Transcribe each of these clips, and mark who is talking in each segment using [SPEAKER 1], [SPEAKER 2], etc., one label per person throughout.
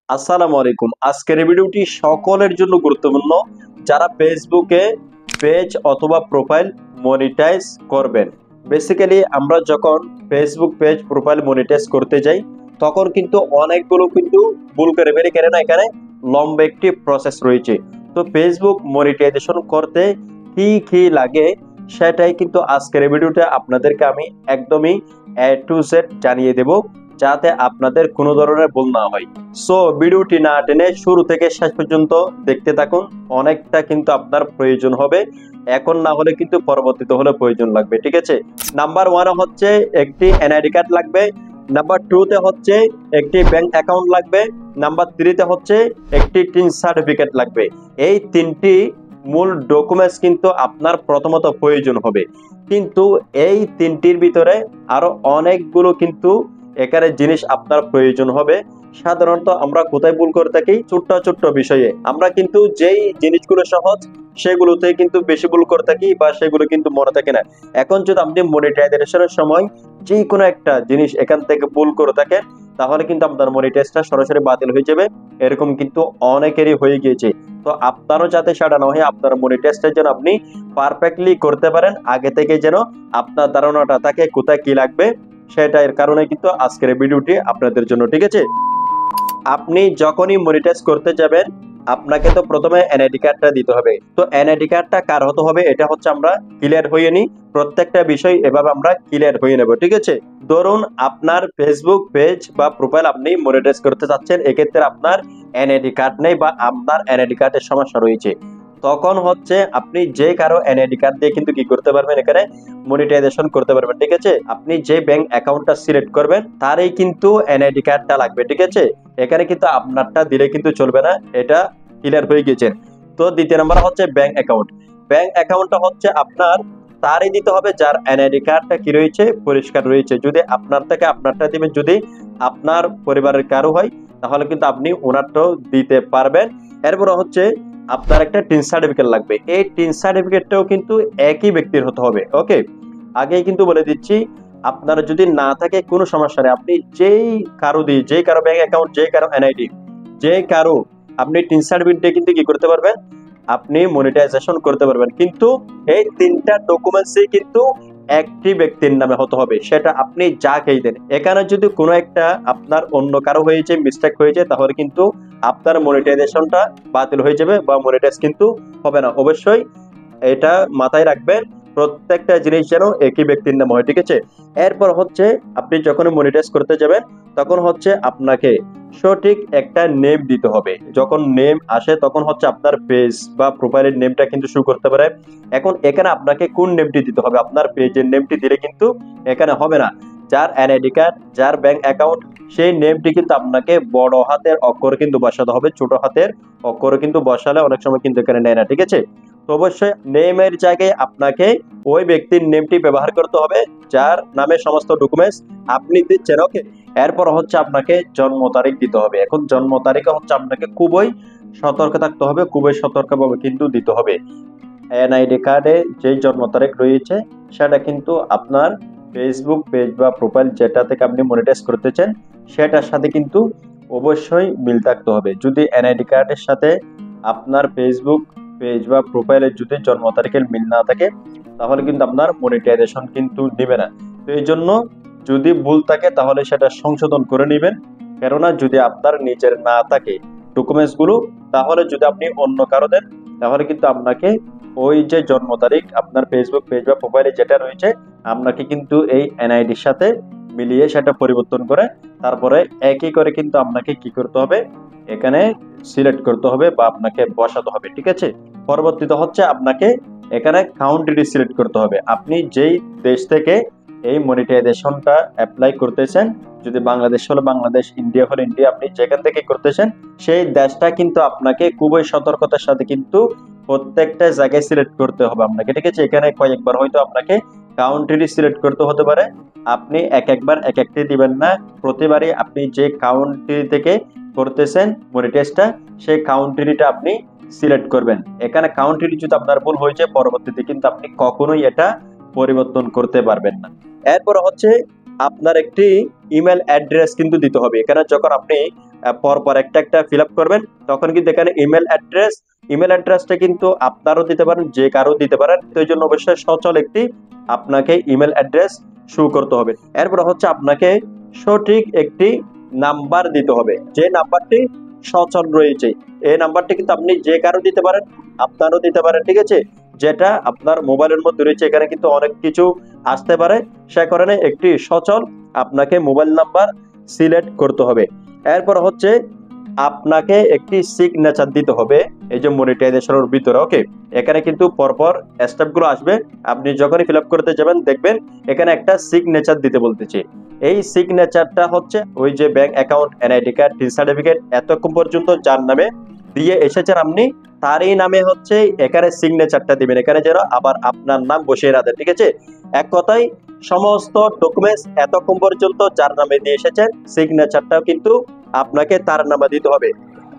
[SPEAKER 1] আসসালামু আলাইকুম। আজকের এই ভিডিওটি সকলের জন্য গুরুত্বপূর্ণ, যারা ফেসবুকে পেজ অথবা প্রোফাইল মনিটাইজ করবেন। বেসিক্যালি আমরা যখন ফেসবুক পেজ প্রোফাইল মনিটাইজ করতে যাই তখন কিন্তু অনেকগুলো ভুল করে ফেলি, কেন না এখানে লম্বা একটি প্রসেস রয়েছে। তো ফেসবুক মনিটাইজেশন করতে কি কি লাগে সেটাই কিন্তু আজকের এই ভিডিওতে আপনাদেরকে আমি একদমই এ টু জেড জানিয়ে দেব, যাতে আপনাদের কোনো ধরনের ভুল না হয়। সো ভিডিওটি না টেনে শুরু থেকে শেষ পর্যন্ত দেখতে থাকুন, অনেকটা কিন্তু আপনার প্রয়োজন হবে, এখন না হলে কিন্তু পরবর্তীতে হলে প্রয়োজন লাগবে। ঠিক আছে, নাম্বার 1 হচ্ছে একটি এনআইডি কার্ড লাগবে, নাম্বার 2 তে হচ্ছে একটি ব্যাংক অ্যাকাউন্ট লাগবে, নাম্বার 3 তে হচ্ছে একটি টিন সার্টিফিকেট লাগবে। এই তিনটি মূল ডকুমেন্টস কিন্তু আপনার প্রথমত প্রয়োজন হবে, কিন্তু এই তিনটির ভিতরে আরো অনেকগুলো কিন্তু এখানে জিনিস আপনার প্রয়োজন হবে। সাধারণত আমরা কোথায় ভুল করে থাকি, ছোট্ট ছোট্ট বিষয়ে আমরা কিন্তু যেই জিনিসগুলো সহজ সেগুলোতে কিন্তু বেশি ভুল করে থাকি, বা সেগুলো কিন্তু মনে থাকে না। এখন যদি আপনি মনিটাইজেশনের সময় যে কোনো একটা জিনিস এখান থেকে ভুল করে থাকেন, তাহলে কিন্তু আপনার মনিটাইজটা সরাসরি বাতিল হয়ে যাবে। এরকম কিন্তু অনেকেরই হয়ে গিয়েছে। তো আপনারও যাতে সেটা না হয়, আপনার মনিটাইজটা যেন আপনি পারফেক্টলি করতে পারেন, আগে থেকে যেন আপনার ধারণাটা থাকে কোথায় কি লাগবে, সেটার কারণে কিন্তু আজকের ভিডিওটি আপনাদের জন্য। ঠিক আছে, আপনি যখনই মনিটাইজ করতে যাবেন আপনাকে তো প্রথমে এনআইডি কার্ডটা দিতে হবে। তো এনআইডি কার্ডটা কার হতে হবে এটা হচ্ছে আমরা ক্লিয়ার হয়ে নিই, প্রত্যেকটা বিষয় এভাবে আমরা ক্লিয়ার হয়ে নেব। ঠিক আছে, ধরুন আপনার ফেসবুক পেজ বা প্রোফাইল আপনি মনিটাইজ করতে যাচ্ছেন, এক্ষেত্রে আপনার এনআইডি কার্ড নেই বা আপনার এনআইডি কার্ডের সমস্যা রয়েছে, তখন হচ্ছে আপনি যে কারো এনআইডি কার্ড দিয়ে কিন্তু কি করতে পারবেন, এখানে মনিটাইজেশন করতে পারবেন। ঠিক আছে, আপনি যে ব্যাংক অ্যাকাউন্টটা সিলেক্ট করবেন তারই কিন্তু এনআইডি কার্ডটা লাগবে। ঠিক আছে, এখানে কিন্তু আপনারটা দিলে কিন্তু চলবে না, এটা ক্লিয়ার হয়ে গেছে। তো দ্বিতীয় নাম্বার হচ্ছে ব্যাংক অ্যাকাউন্ট। ব্যাংক অ্যাকাউন্টটা হচ্ছে আপনার তারই দিতে হবে যার এনআইডি কার্ডটা কি রয়েছে, পরিষ্কার রয়েছে। যদি আপনার থেকে আপনারটা দিবেন, যদি আপনার পরিবারের কারো হয় তাহলে কিন্তু আপনি ওনারটাও দিতে পারবেন। এরপর হচ্ছে আপনার একটা টিন সার্টিফিকেট লাগবে, এই টিন সার্টিফিকেটটাও কিন্তু একই ব্যক্তির হতে হবে। ওকে, আগেই কিন্তু বলে দিচ্ছি, আপনার যদি না থাকে কোনো সমস্যা নেই, আপনি যেই কারো দিয়ে, যে কারো ব্যাংক অ্যাকাউন্ট, যে কারো এনআইডি, যে কারো আপনি টিন সার্টিফিকেট দিয়ে কিন্তু কি করতে পারবেন, আপনি মনিটাইজেশন করতে পারবেন। কিন্তু এই তিনটা ডকুমেন্টসই কিন্তু একটি ব্যক্তির নামে হতে হবে, সেটা আপনি যাকেই দেন। এখানে যদি কোনো একটা আপনার অন্য কারো হয়েছে, মিস্টেক হয়েছে, তাহলে কিন্তু আপনার মনিটাইজেশনটা বাতিল হয়ে যাবে বা মনিটাইজ কিন্তু হবে না। অবশ্যই এটা মাথায় রাখবেন, প্রত্যেকটা জিনিস যেন একই ব্যক্তির নাম হয়। ঠিক আছে, এরপর হচ্ছে আপনি যখন মনিটাইজ করতে যাবেন তখন হচ্ছে আপনাকে সঠিক একটা নেম দিতে হবে। যখন নেম আসে তখন হচ্ছে আপনার পেজ বা প্রোফাইলের নেমটা কিন্তু শো করতে পারে। এখন এখানে আপনাকে কোন নেমটি দিতে হবে, আপনার পেজের নেমটি দিলে কিন্তু এখানে হবে না। যার এনআইডি কার্ড, যার ব্যাংক অ্যাকাউন্ট, সেই নেমটি কিন্তু আপনাকে বড় হাতের অক্ষর কিন্তু বসাতে হবে, ছোট হাতের অক্ষর কিন্তু বসালে অনেক সময় কিন্তু এখানে নেয় না। ঠিক আছে, তো অবশ্যই নেমের জায়গায় আপনাকে ওই ব্যক্তির নেমটি ব্যবহার করতে হবে যার নামে সমস্ত ডকুমেন্টস আপনি দিচ্ছেন। ওকে, এরপর হচ্ছে আপনাকে জন্ম তারিখ দিতে হবে। এখন জন্ম তারিখে হচ্ছে আপনাকে খুবই সতর্ক থাকতে হবে, খুবই সতর্কভাবে কিন্তু দিতে হবে। এনআইডি কার্ডে যেই জন্ম তারিখ রয়েছে সেটা কিন্তু আপনার ফেসবুক পেজ বা প্রোফাইল যেটা থেকে আপনি মনিটাইজ করতেছেন সেটার সাথে কিন্তু অবশ্যই মিল থাকতে হবে। যদি এনআইডি কার্ডের সাথে আপনার ফেসবুক পেজ বা প্রোফাইলের যদি জন্ম তারিখের মিল না থাকে তাহলে কিন্তু আপনার মনিটাইজেশন কিন্তু নেবে না। তো এই জন্য যদি ভুল থাকে তাহলে সেটা সংশোধন করে নেবেন, কেননা যদি আপনার নিজের না থাকে ডকুমেন্টস গুলো, তাহলে যদি আপনি অন্য কারো দেন তাহলে কিন্তু আপনাকে ওই যে জন্ম তারিখ আপনার ফেসবুক পেজ বা প্রোফাইলে যেটা রয়েছে আপনাকে কিন্তু এই এনআইডির সাথে মিলিয়ে সেটা পরিবর্তন করে তারপরে একই করে কিন্তু আপনাকে কি করতে হবে, এখানে সিলেক্ট করতে হবে বা আপনাকে বসাতে হবে। ঠিক আছে, পরবর্তীতে হচ্ছে আপনাকে এখানে কাউন্ট্রি সিলেক্ট করতে হবে, আপনি যেই দেশ থেকে এই মনিটাইজেশনটা অ্যাপ্লাই করতেছেন, যদি বাংলাদেশ হলে বাংলাদেশ, ইন্ডিয়া হলে ইন্ডিয়া, আপনি যেখান থেকে করতেছেন সেই দেশটা কিন্তু আপনাকে খুবই সতর্কতার সাথে কিন্তু প্রত্যেকটা জায়গায় সিলেক্ট করতে হবে আপনাকে। ঠিক আছে, এখানে কয়েকবার হয়তো আপনাকে কাউন্ট্রি সিলেক্ট করতে হতে পারে, আপনি এক একবার এক একটি দিবেন না, প্রতিবারই আপনি যে কাউন্ট্রি থেকে করতেছেন মনিটাইজটা সেই কাউন্ট্রিটা আপনি সিলেক্ট করবেন। এখানে কাউন্ট্রি যদি আপনার ভুল হয়েছে পরবর্তীতে কিন্তু আপনি কখনোই এটা পরিবর্তন করতে পারবেন না। এরপর হচ্ছে আপনার একটি ইমেল অ্যাড্রেস কিন্তু দিতে হবে। এখানে যখন আপনি পরপর একটা একটা ফিল আপ করবেন, তখন কিন্তু এখানে ইমেল অ্যাড্রেসটা কিন্তু আপনারও দিতে পারেন, যে কারো দিতে পারেন। তো এই জন্য অবশ্যই সচল একটি আপনাকে ইমেল অ্যাড্রেস শো করতে হবে। এরপর হচ্ছে আপনাকে সঠিক একটি নাম্বার দিতে হবে, যে নাম্বারটি সচল রয়েছে। এই নাম্বারটি কিন্তু আপনি যে কারো দিতে পারেন, আপনারও দিতে পারেন, ঠিক আছে। যেটা আপনার মোবাইলের মধ্যে রয়েছে, এখানে কিন্তু অনেক কিছু আসতে পারে, সে কারণে একটি সচল আপনাকে মোবাইল নাম্বার সিলেক্ট করতে হবে। এরপর হচ্ছে আপনাকে একটি সিগনেচার দিতে হবে এই যে মনিটাইজেশনের ভিতরে। ওকে, এখানে কিন্তু পরপর স্টেপগুলো আসবে, আপনি যখনই ফিল আপ করতে যাবেন দেখবেন এখানে একটা সিগনেচার দিতে বলতেছে। এই সিগনেচারটা হচ্ছে ওই যে ব্যাংক অ্যাকাউন্ট, এনআইডি কার্ড, টি সার্টিফিকেট এতক্ষণ পর্যন্ত যার নামে দিয়ে এসেছেন আপনি, তারই নামে হচ্ছে এখানে সিগনেচারটা দিবেন, এখানে যেন আবার আপনার নাম বসিয়ে না দেন, ঠিক আছে। এক কথায় সমস্ত ডকুমেন্টস এতক্ষণ পর্যন্ত যার নামে দিয়ে এসেছেন, সিগনেচারটাও কিন্তু আপনাকে তার নামে দিতে হবে।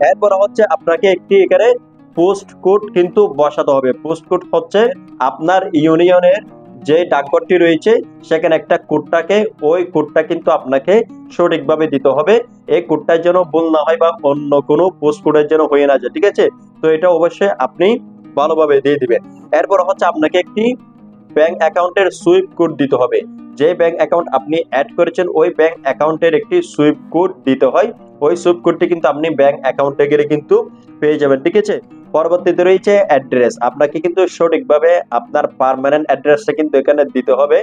[SPEAKER 1] এরপর হচ্ছে আপনাকে একটি এখানে পোস্ট কোড কিন্তু বসাতে হবে। পোস্ট কোড হচ্ছে আপনার ইউনিয়নের যে ডাকঘরটি রয়েছে সেখানে একটা ওই কোডটা কিন্তু আপনাকে সঠিকভাবে দিতে হবে। এই কোডটা যেন ভুল না হয় বা অন্য কোনো পোস্ট কোডের যেন হয়ে না যায়, ঠিক আছে। তো এটা অবশ্যই আপনি ভালোভাবে দিয়ে দিবেন। এরপর হচ্ছে আপনাকে একটি ব্যাংক অ্যাকাউন্টের সুইফট কোড দিতে হবে। যে ব্যাংক অ্যাকাউন্ট আপনি অ্যাড করেছেন ওই ব্যাংক অ্যাকাউন্টের একটি সুইফট কোড দিতে হয়। ওই সুইফট কোডটি কিন্তু আপনি ব্যাংক অ্যাকাউন্টে গেলে কিন্তু পেয়ে যাবেন, ঠিক আছে। পরবর্তীতে রয়েছে অ্যাড্রেস, আপনাকে কিন্তু সঠিকভাবে আপনার পার্মানেন্ট অ্যাড্রেসটা কিন্তু এখানে দিতে হবে।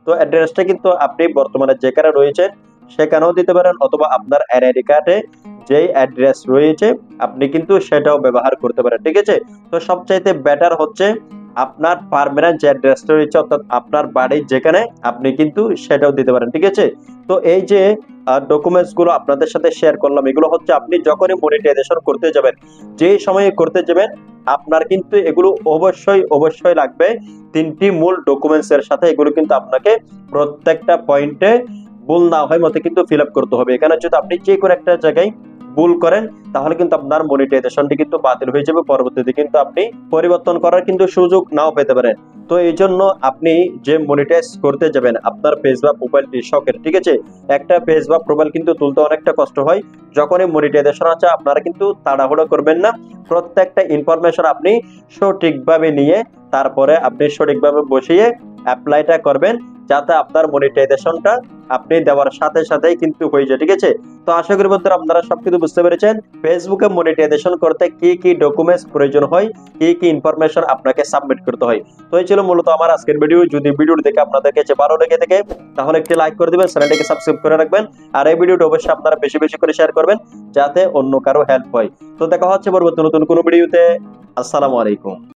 [SPEAKER 1] তো অ্যাড্রেসটা কিন্তু আপনি বর্তমানে যেখানে রয়েছেন সেখানেও দিতে পারেন, অথবা আপনার এনআইডি কার্ডে যেই অ্যাড্রেস রয়েছে আপনি কিন্তু সেটাও ব্যবহার করতে পারেন, ঠিক আছে। তো সবচাইতে বেটার হচ্ছে আপনার পার্মানেন্ট যে অ্যাড্রেসটা রয়েছে, অর্থাৎ আপনার বাড়ি যেখানে, আপনি কিন্তু সেটাও দিতে পারেন, ঠিক আছে। তো এই যে ডকুমেন্টস গুলো আপনাদের সাথে শেয়ার করলাম, এগুলো হচ্ছে আপনি যখনই মনিটাইজেশন করতে যাবেন, যে সময়ে করতে যাবেন, আপনার কিন্তু এগুলো অবশ্যই লাগবে। তিনটি মূল ডকুমেন্টস এর সাথে এগুলো কিন্তু আপনাকে প্রত্যেকটা পয়েন্টে ভুল না হয় মতে কিন্তু ফিল আপ করতে হবে। এখানে যদি আপনি যে কোনো একটা জায়গায় ভুল করেন তাহলে কিন্তু আপনার মনিটাইজেশনটি কিন্তু বাতিল হয়ে যাবে, পরবর্তীতে কিন্তু আপনি পরিবর্তন করার কিন্তু সুযোগ নাও পেতে পারেন। তো এই জন্য আপনি যে মনিটাইজ করতে যাবেন আপনার পেজ বা প্রোফাইলটি শখের, ঠিক আছে। একটা পেজ বা প্রোফাইল কিন্তু তুলতে অনেকটা কষ্ট হয়, যখনই মনিটাইজেশন আছে আপনারা কিন্তু তাড়াহুড়ো করবেন না। প্রত্যেকটা ইনফরমেশন আপনি সঠিকভাবে নিয়ে তারপরে আপনি সঠিকভাবে বসিয়ে অ্যাপ্লাইটা করবেন, যাতে আপনার মনিটাইজেশনটা আপনি দেওয়ার সাথে সাথেই কিন্তু হয়ে যায়, ঠিক আছে। তো আশা করি বন্ধুরা আপনারা সবকিছু বুঝতে পেরেছেন ফেসবুকে মনিটাইজেশন করতে কি কি ডকুমেন্টস প্রয়োজন হয়, কি কি ইনফরমেশন আপনাকে সাবমিট করতে হয়। তো এই ছিল মূলত আমার আজকের ভিডিও। যদি ভিডিওটি দেখে আপনাদের কাছে ভালো লেগে থাকে তাহলে একটি লাইক করে দিবেন, চ্যানেলটিকে সাবস্ক্রাইব করে রাখবেন, আর এই ভিডিওটি অবশ্যই আপনারা বেশি বেশি করে শেয়ার করবেন যাতে অন্য কারো হেল্প হয়। তো দেখা হচ্ছে পরবর্তী নতুন কোনো ভিডিওতে। আসসালামু আলাইকুম।